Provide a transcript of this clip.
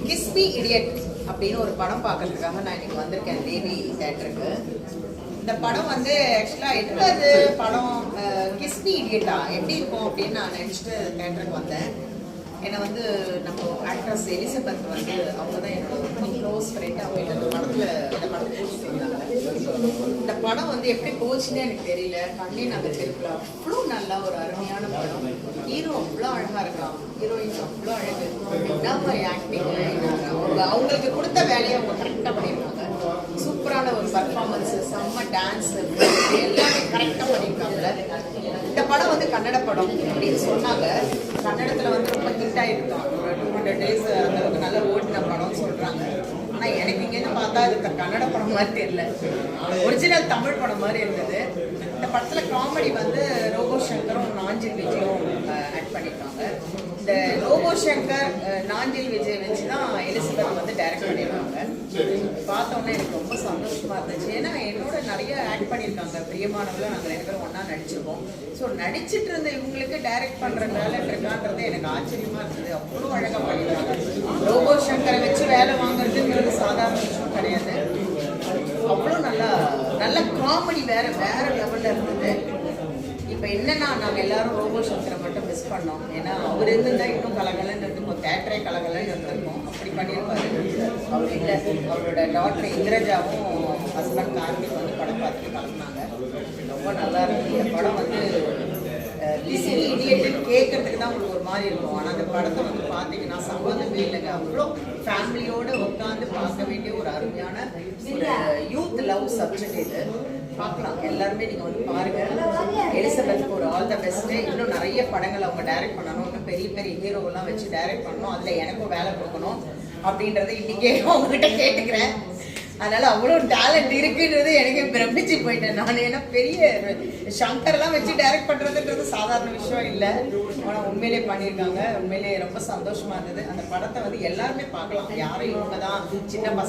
Kiss me idiot அப்படின்னு ஒரு படம் பார்க்கறதுக்காக நான் இன்னைக்கு வந்திருக்கேன் தேவி தேட்டருக்கு. இந்த படம் வந்து ஆக்சுவலா என்னது படம் கிஸ் மீ இடியட்டா எப்படி இருக்கும் அப்படின்னு நான் நினைச்சிட்டு தேட்டருக்கு வந்தேன். என்னை வந்து நம்ம ஆக்ட்ரஸ் எலிசபெத் வந்து அவங்க தான் என்னோட ரொம்ப க்ளோஸ் ஃப்ரெண்ட். அவங்க இந்த படத்தை கூட்டிட்டு வந்தாங்க. இந்த படம் வந்து எப்படி போச்சுன்னு எனக்கு தெரியல. கண்ணே நாங்கள் திருப்பல அவ்வளோ நல்லா ஒரு அருமையான படம். ஹீரோ அவ்வளோ அழகா இருக்கான், ஹீரோயின் அவ்வளோ அழகு. என்ன மாதிரி ஆக்டிங், அவங்களுக்கு கொடுத்த வேலையை அவங்க கரெக்டாக பண்ணியிருக்காங்க. சூப்பரான ஒரு பர்ஃபார்மன்ஸ், செம்ம டான்ஸ், எல்லாமே கரெக்டாக பண்ணியிருக்காங்க. இந்த படம் வந்து கன்னட படம் அப்படின்னு சொன்னாங்க. கன்னடத்தில் வந்து ரொம்ப ஹிட் ஆகிருக்கோம். ஒரு 200 days அந்தளவுக்கு நல்லா ஓடின படம்னு சொல்கிறாங்க. ஆனால் எனக்கு இங்கேருந்து பார்த்தா இது கன்னட படம் மாதிரி தெரியல, ஒரிஜினல் தமிழ் படம் மாதிரி இருந்தது. இந்த படத்தில் காமெடி வந்து ரோபோ சங்கரும் நாஞ்சில் விஜயும் ஆட் பண்ணியிருக்காங்க. இந்த ரோபோ சங்கர் நாஞ்சில் விஜய் வச்சு தான் எலிசபெத் வந்து டைரக்ட் பண்ணியிருக்காங்க. பார்த்தோன்னே எனக்கு ரொம்ப சந்தோஷமா இருந்துச்சு. ஏன்னா என்னோட நிறைய ஆக்ட் பண்ணியிருக்காங்க. பிரியமானவர்கள் நாங்கள் 2 பேரும் ஒன்றா நடிச்சிருக்கோம். ஸோ நடிச்சிட்டு இருந்த இவங்களுக்கு டைரக்ட் பண்ணுற டேலண்ட் இருக்கான்றது எனக்கு ஆச்சரியமா இருந்தது. அவ்வளோ அழகாக பண்ணியிருக்காங்க. ரோபோ சங்கரை வச்சு வேலை வாங்குறதுங்கிறது சாதாரண விஷயம் கிடையாது. அவ்வளோ நல்ல காமெடி வேற லெவலில் இருந்தது. இப்போ என்னன்னா நாங்கள் எல்லாரும் ரோபோ சங்கரை மட்டும் மிஸ் பண்ணோம். ஏன்னா அவர் இருந்தால் இன்னும் கலகலன்னு இருந்திருக்கும், தேட்டரே கலகலன்னு இருந்திருக்கும். அப்படி பண்ணியிருப்பாரு. அவர் இல்லை, அவரோட டாக்டர் இந்திரஜாவும் ஹஸ்பண்ட் கார்த்திக் வந்து படம் பார்த்துட்டு கலந்தாங்க. ரொம்ப நல்லா இருக்கு. இந்த படம் வந்து இடியட்டுன்னு கேட்கறதுக்கு தான் உங்களுக்கு ஒரு மாதிரி இருக்கும். ஆனால் அந்த படத்தை வந்து பார்த்தீங்கன்னா சம்பந்தமே இல்லைங்க. அவ்வளோ ஃபேமிலியோடு உட்காந்து பார்க்க வேண்டிய ஒரு அருமையான ஒரு யூத் லவ் சப்ஜெக்ட். இது பார்க்கலாம், எல்லாருமே நீங்கள் வந்து பாருங்கள். எலிசபெத்துக்கு ஒரு ஆல் த பெஸ்ட்டு. இன்னும் நிறைய படங்கள் அவங்க டைரக்ட் பண்ணணும். இன்னும் பெரிய பெரிய ஹீரோவெல்லாம் வச்சு டைரக்ட் பண்ணணும். அதில் எனக்கும் வேலை கொடுக்கணும் அப்படின்றத இன்றைக்கே அவங்ககிட்ட கேட்டுக்கிறேன். அதனால அவ்வளோ டேலண்ட் இருக்குன்றது எனக்கு பிரமிச்சு போயிட்டேன் நான். ஏன்னா பெரிய சங்கர்லாம் வச்சு டைரக்ட் பண்ணுறதுன்றது சாதாரண விஷயம் இல்லை. ஆனால் உண்மையிலே பண்ணியிருக்காங்க. உண்மையிலே ரொம்ப சந்தோஷமா இருந்தது. அந்த படத்தை வந்து எல்லாருமே பார்க்கலாம். யாரும் இவங்க தான் சின்ன பசங்க